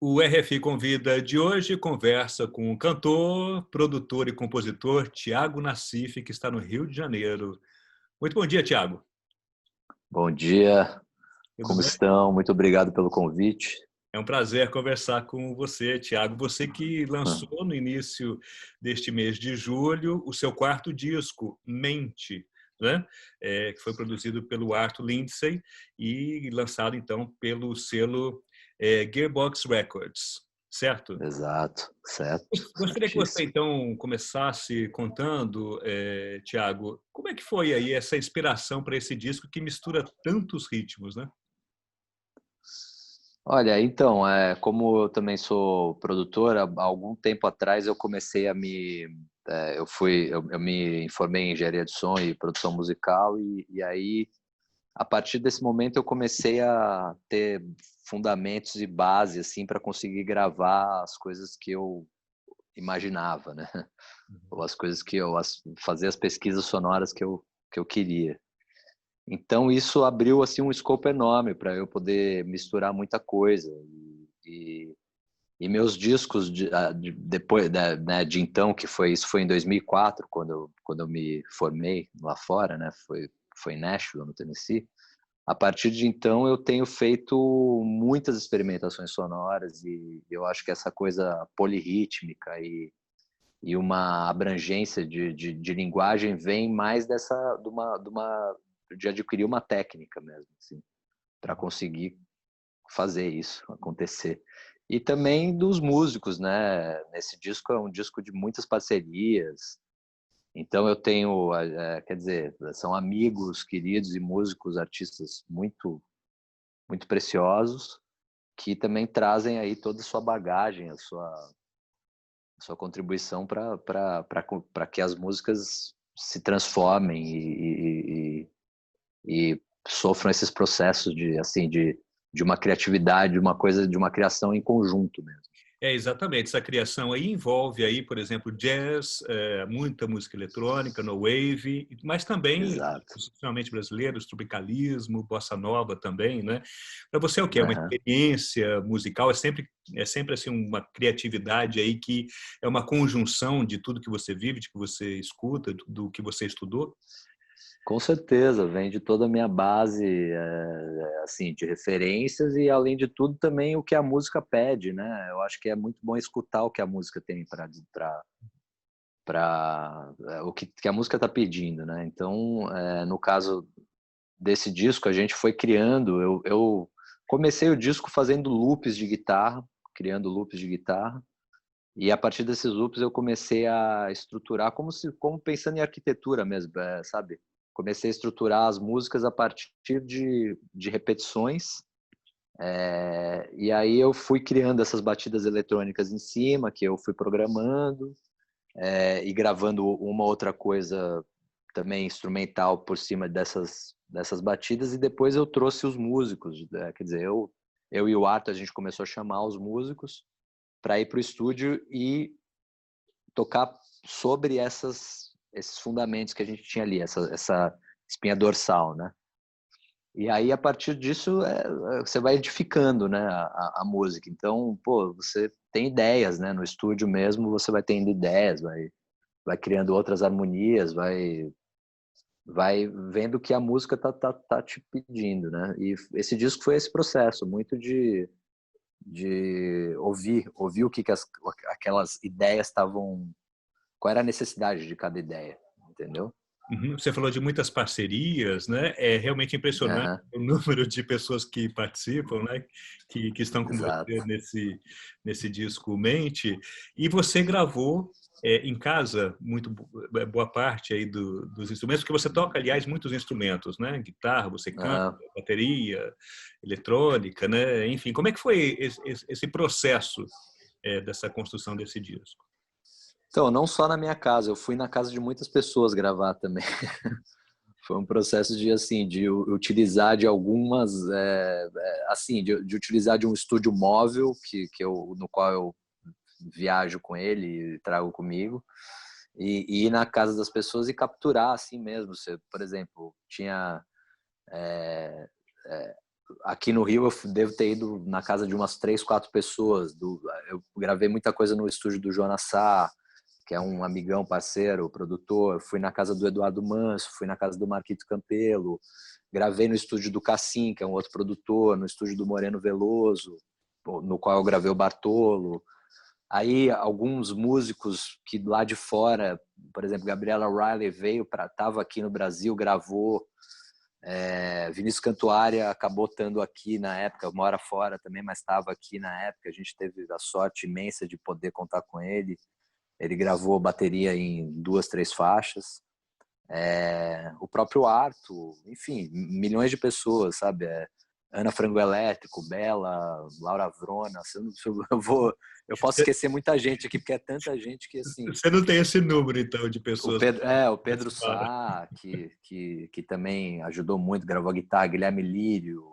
O RFI Convida de hoje conversa com o cantor, produtor e compositor Tiago Nassif, que está no Rio de Janeiro. Muito bom dia, Tiago. Bom dia, Tudo como bem? estão? Muito obrigado pelo convite. É um prazer conversar com você, Tiago. Você que Hum. lançou no início deste mês de julho o seu quarto disco, Mente, né? Que foi produzido pelo Arthur Lindsay e lançado então pelo selo Gearbox Records, certo? Exato, certo, Gostaria que você, certíssimo. então, começasse contando, Tiago, como é que foi aí essa inspiração para esse disco que mistura tantos ritmos, né? Olha, então, como eu também sou produtor, há algum tempo atrás eu comecei a eu me informei em engenharia de som e produção musical e aí, a partir desse momento eu comecei a ter fundamentos e base, assim, para conseguir gravar as coisas que eu imaginava, né? Ou as coisas que fazer as pesquisas sonoras que eu queria. Então isso abriu, assim, um escopo enorme para eu poder misturar muita coisa e e meus discos depois, né, de então, que foi em 2004, quando eu me formei lá fora, né, foi em Nashville, no Tennessee. A partir de então eu tenho feito muitas experimentações sonoras e eu acho que essa coisa polirrítmica e uma abrangência de linguagem vem mais dessa de adquirir uma técnica mesmo, assim, para conseguir fazer isso acontecer. E também dos músicos, né? Nesse disco é um disco de muitas parcerias, então eu tenho, quer dizer, são amigos queridos e músicos, artistas muito preciosos, que também trazem aí toda a sua bagagem, a sua contribuição para que as músicas se transformem e sofram esses processos de uma criatividade, de uma coisa, de uma criação em conjunto mesmo. Exatamente. Essa criação aí envolve aí, por exemplo, jazz, muita música eletrônica, no wave, mas também, Exato. institucionalmente brasileiros, tropicalismo, bossa nova também, né? Para você é o quê? É uma Aham. experiência musical? É sempre assim uma criatividade aí que é uma conjunção de tudo que você vive, de que você escuta, do que você estudou? Com certeza, vem de toda a minha base, assim, de referências e, além de tudo, também o que a música pede, né. Eu acho que é muito bom escutar o que a música tem o que a música está pedindo, né. Então, no caso desse disco, a gente foi criando, eu comecei o disco fazendo loops de guitarra, criando loops de guitarra, e a partir desses loops eu comecei a estruturar como pensando em arquitetura mesmo, sabe. Comecei a estruturar as músicas a partir de repetições, e aí eu fui criando essas batidas eletrônicas em cima, que eu fui programando, e gravando uma outra coisa também instrumental por cima dessas batidas, e depois eu trouxe os músicos, quer dizer, eu e o Arthur, a gente começou a chamar os músicos para ir para o estúdio e tocar sobre esses fundamentos que a gente tinha ali, essa espinha dorsal, né. E aí, a partir disso, você vai edificando, né, a música. Então, pô, você tem ideias, né, no estúdio mesmo, você vai tendo ideias, vai criando outras harmonias, vai vendo o que a música tá te pedindo, né. E esse disco foi esse processo, muito de ouvir o que aquelas ideias estavam, qual era a necessidade de cada ideia, entendeu? Uhum. Você falou de muitas parcerias, né? É realmente impressionante Aham, o número de pessoas que participam, né? Que estão com você exato. nesse disco Mente. E você gravou em casa muito boa parte aí dos instrumentos, porque você toca, aliás, muitos instrumentos, né? Guitarra, você canta, Aham. bateria, eletrônica, né? Enfim, como é que foi esse processo dessa construção desse disco? Então, não só na minha casa, eu fui na casa de muitas pessoas gravar também. Foi um processo de, assim, de utilizar de algumas, assim, de utilizar de um estúdio móvel no qual eu viajo com ele e trago comigo, e ir na casa das pessoas e capturar assim mesmo. Você, por exemplo, tinha aqui no Rio eu devo ter ido na casa de umas 3, 4 pessoas. Eu gravei muita coisa no estúdio do Jonas Sá, que é um amigão, parceiro, produtor. Fui na casa do Eduardo Manso, fui na casa do Marquito Campelo. Gravei no estúdio do Cassim, que é um outro produtor, no estúdio do Moreno Veloso, no qual eu gravei o Bartolo. Aí alguns músicos que lá de fora, por exemplo, Gabriela Riley estava aqui no Brasil, gravou. Vinícius Cantuária acabou estando aqui na época, mora fora também, mas estava aqui na época. A gente teve a sorte imensa de poder contar com ele. Ele gravou bateria em 2, 3 faixas. O próprio Arto, enfim, milhões de pessoas, sabe? Ana Frango Elétrico, Bela, Laura Vrona. Eu posso esquecer muita gente aqui, porque é tanta gente que, assim... Você não tem esse número, então, de pessoas. O Pedro Sá, que também ajudou muito, gravou a guitarra, Guilherme Lírio.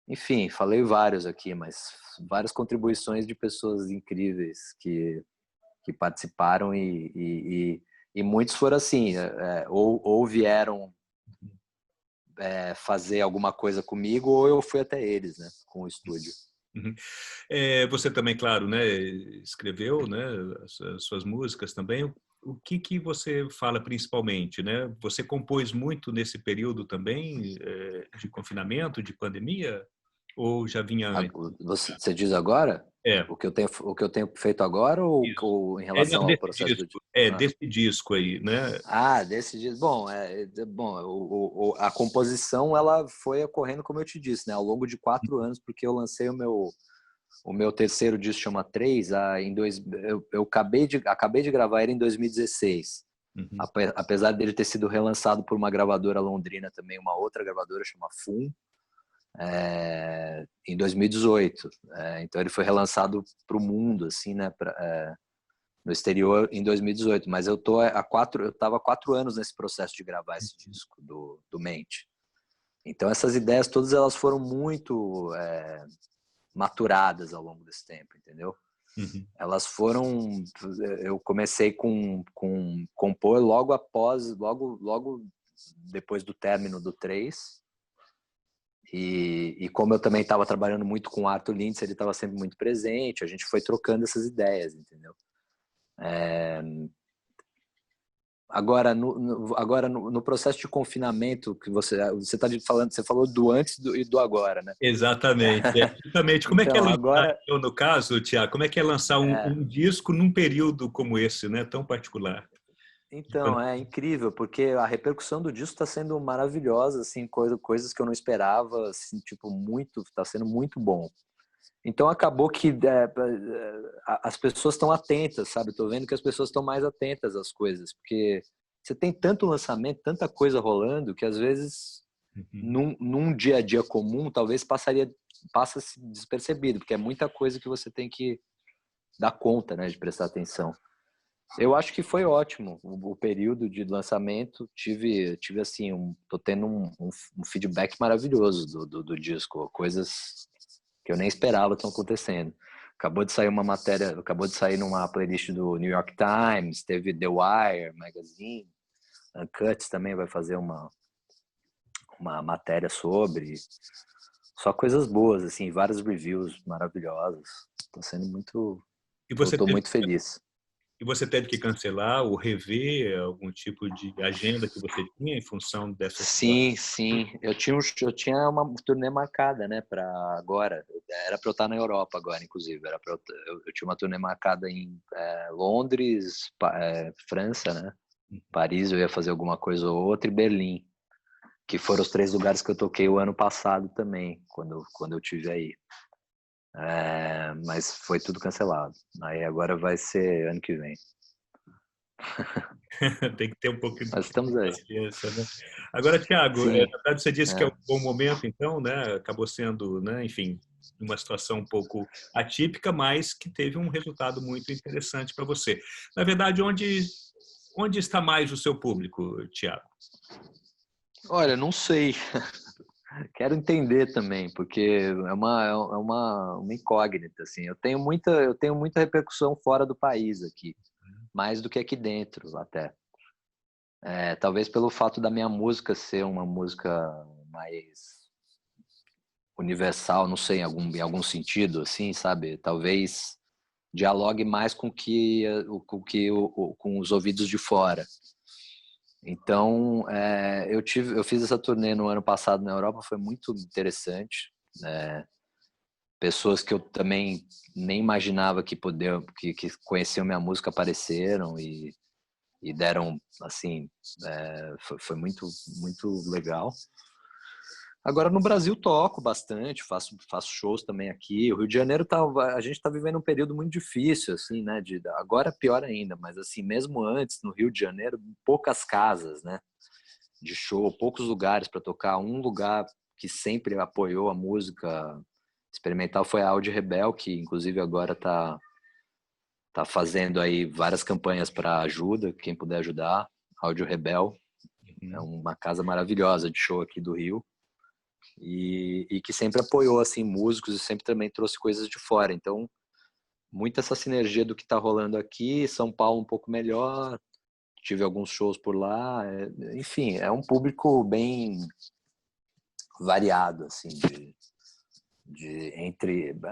Enfim, falei vários aqui, mas várias contribuições de pessoas incríveis que participaram e muitos foram assim, ou vieram fazer alguma coisa comigo, ou eu fui até eles, né, com o estúdio. Uhum. Você também, claro, né, escreveu, né, as suas músicas também. O que você fala principalmente, né? Você compôs muito nesse período também de confinamento, de pandemia, ou já vinha antes? Você diz agora? O que eu tenho feito agora ou em relação não, ao desse processo disco, do disco? desse disco aí, né? Desse disco. A composição ela foi ocorrendo, como eu te disse, né, ao longo de 4 anos, porque eu lancei o meu terceiro disco, chama 3, eu acabei de gravar ele em 2016. Uhum. Apesar dele ter sido relançado por uma gravadora londrina também, uma outra gravadora chama FUM, em 2018. Então ele foi relançado para o mundo, assim, né, no exterior em 2018. Mas eu estava há 4 anos nesse processo de gravar esse disco do Mente. Então essas ideias todas elas foram muito maturadas ao longo desse tempo, entendeu? Uhum. Elas foram... Eu comecei com compor logo depois do término do 3. E como eu também estava trabalhando muito com o Arthur Lindsay, ele estava sempre muito presente, a gente foi trocando essas ideias, entendeu? Agora, no processo de confinamento que você está falando, você falou do antes e do agora, né? Exatamente. Justamente. Como é que é Então, lançar, agora... então, no caso, Tiago, como é que é lançar um disco num período como esse, né, tão particular? Então, é incrível, porque a repercussão do disco está sendo maravilhosa, assim, coisas que eu não esperava, assim, tipo, está sendo muito bom. Então acabou que as pessoas estão atentas, sabe? Estou vendo que as pessoas estão mais atentas às coisas, porque você tem tanto lançamento, tanta coisa rolando, que às vezes num dia a dia comum talvez passa-se despercebido, porque é muita coisa que você tem que dar conta, né, de prestar atenção. Eu acho que foi ótimo o período de lançamento. Tive assim, tô tendo um feedback maravilhoso do disco, coisas que eu nem esperava estão acontecendo. Acabou de sair numa playlist do New York Times, teve The Wire Magazine, Uncut também vai fazer uma matéria sobre. Só coisas boas, assim, várias reviews maravilhosas. Tô sendo muito... Tô muito feliz. E você teve que cancelar ou rever algum tipo de agenda que você tinha em função dessa situação? Sim. Eu tinha uma turnê marcada, né, para agora. Era para eu estar na Europa agora, inclusive. Eu tinha uma turnê marcada em Londres, França, né? Paris, eu ia fazer alguma coisa ou outra, e Berlim, que foram os 3 lugares que eu toquei o ano passado também, quando eu tive aí. Mas foi tudo cancelado. Aí agora vai ser ano que vem. Tem que ter um pouco de Mas estamos aí. paciência, né? Agora, Tiago, na Sim. verdade você disse que é um bom momento, então, né? Acabou sendo, né, enfim, uma situação um pouco atípica, mas que teve um resultado muito interessante para você. Na verdade, onde está mais o seu público, Tiago? Olha, não sei. Quero entender também, porque é uma incógnita, assim. Eu tenho muita repercussão fora do país aqui, mais do que aqui dentro, até. Talvez pelo fato da minha música ser uma música mais universal, não sei, em algum sentido, assim, sabe? Talvez dialogue mais com os ouvidos de fora. Então, eu fiz essa turnê no ano passado na Europa, foi muito interessante. Pessoas que eu também nem imaginava que conheciam minha música apareceram e deram, assim, foi muito, muito legal. Agora no Brasil toco bastante, faço shows também aqui. O Rio de Janeiro a gente tá vivendo um período muito difícil, assim, né? Agora pior ainda, mas assim, mesmo antes, no Rio de Janeiro, poucas casas, né? De show, poucos lugares para tocar. Um lugar que sempre apoiou a música experimental foi a Audi Rebel, que inclusive agora tá fazendo aí várias campanhas para ajuda, quem puder ajudar. Áudio Rebel é uma casa maravilhosa de show aqui do Rio. E que sempre apoiou assim músicos e sempre também trouxe coisas de fora. Então, muita essa sinergia do que está rolando aqui. São Paulo um pouco melhor, tive alguns shows por lá. Enfim, é um público bem variado, assim,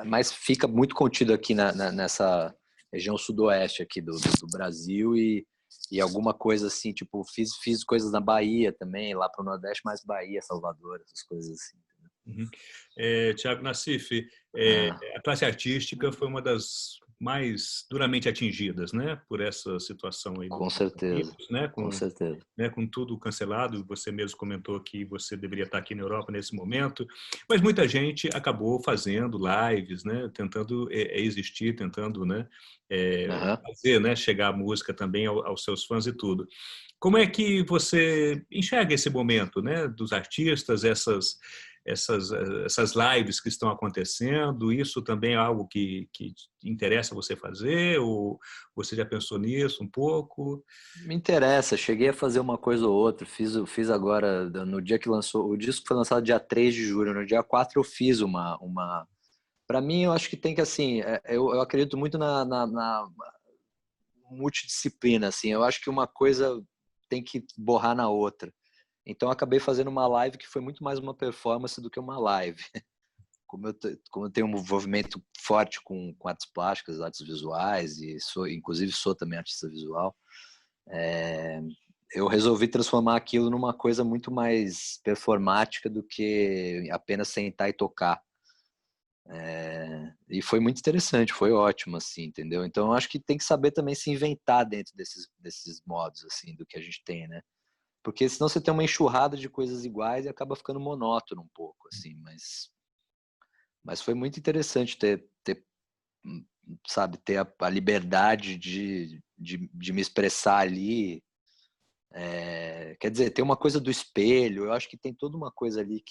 mas fica muito contido aqui nessa região sudoeste aqui do Brasil e alguma coisa assim, tipo, fiz coisas na Bahia também, lá para o Nordeste, mais Bahia, Salvador, essas coisas assim. Uhum. Tiago Nassif, a classe artística foi uma das mais duramente atingidas, né, por essa situação aí Com certeza, né, com certeza. Né, com tudo cancelado. Você mesmo comentou que você deveria estar aqui na Europa nesse momento, mas muita gente acabou fazendo lives, né, tentando existir, tentando, né, fazer, né, chegar a música também aos seus fãs e tudo. Como é que você enxerga esse momento, né, dos artistas, essas lives que estão acontecendo? Isso também é algo que interessa você fazer? Ou você já pensou nisso um pouco? Me interessa, cheguei a fazer uma coisa ou outra, fiz agora, no dia que lançou, o disco foi lançado dia 3 de julho, no dia 4 eu fiz uma... Para mim, eu acho que tem que, assim, eu acredito muito na multidisciplina, assim, eu acho que uma coisa tem que borrar na outra. Então, eu acabei fazendo uma live que foi muito mais uma performance do que uma live. Como eu tenho um envolvimento forte com artes plásticas, artes visuais, e inclusive sou também artista visual, eu resolvi transformar aquilo numa coisa muito mais performática do que apenas sentar e tocar. E foi muito interessante, foi ótimo, assim, entendeu? Então, eu acho que tem que saber também se inventar dentro desses modos, assim, do que a gente tem, né? Porque senão você tem uma enxurrada de coisas iguais e acaba ficando monótono um pouco, assim, mas foi muito interessante sabe, ter a liberdade de me expressar ali. Quer dizer, tem uma coisa do espelho, eu acho que tem toda uma coisa ali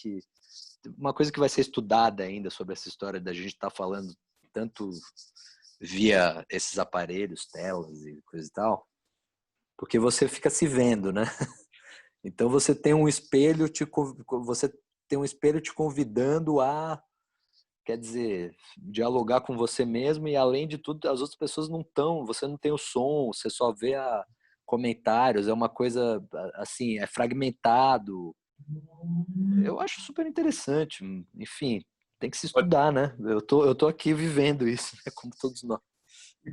uma coisa que vai ser estudada ainda sobre essa história da gente estar falando tanto via esses aparelhos, telas e coisa e tal, porque você fica se vendo, né? Então você tem um espelho te convidando a, quer dizer, dialogar com você mesmo, e além de tudo as outras pessoas não estão, você não tem o som, você só vê comentários, é uma coisa assim, é fragmentado. Eu acho super interessante, enfim, tem que se estudar, né? Eu tô aqui vivendo isso, né? Como todos nós.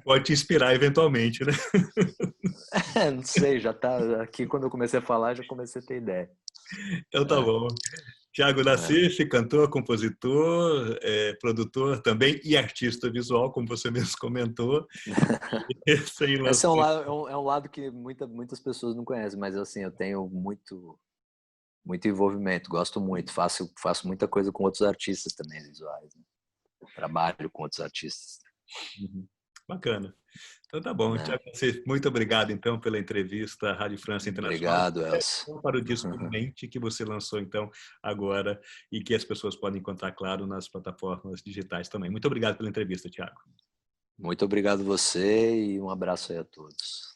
Pode te inspirar eventualmente, né? Não sei, já tá aqui, quando eu comecei a falar, já comecei a ter ideia. Então tá bom. Tiago Nassif, cantor, compositor, produtor também e artista visual, como você mesmo comentou. Esse é um lado que muitas pessoas não conhecem, mas assim, eu tenho muito envolvimento, gosto muito, faço muita coisa com outros artistas também visuais, né? Trabalho com outros artistas. Uhum. Bacana. Então tá bom. Né? Tiago Nassif, muito obrigado então pela entrevista à Rádio França Internacional. Obrigado, Elcio. Para o disco Mente, que você lançou então agora e que as pessoas podem encontrar, claro, nas plataformas digitais também. Muito obrigado pela entrevista, Tiago. Muito obrigado você e um abraço aí a todos.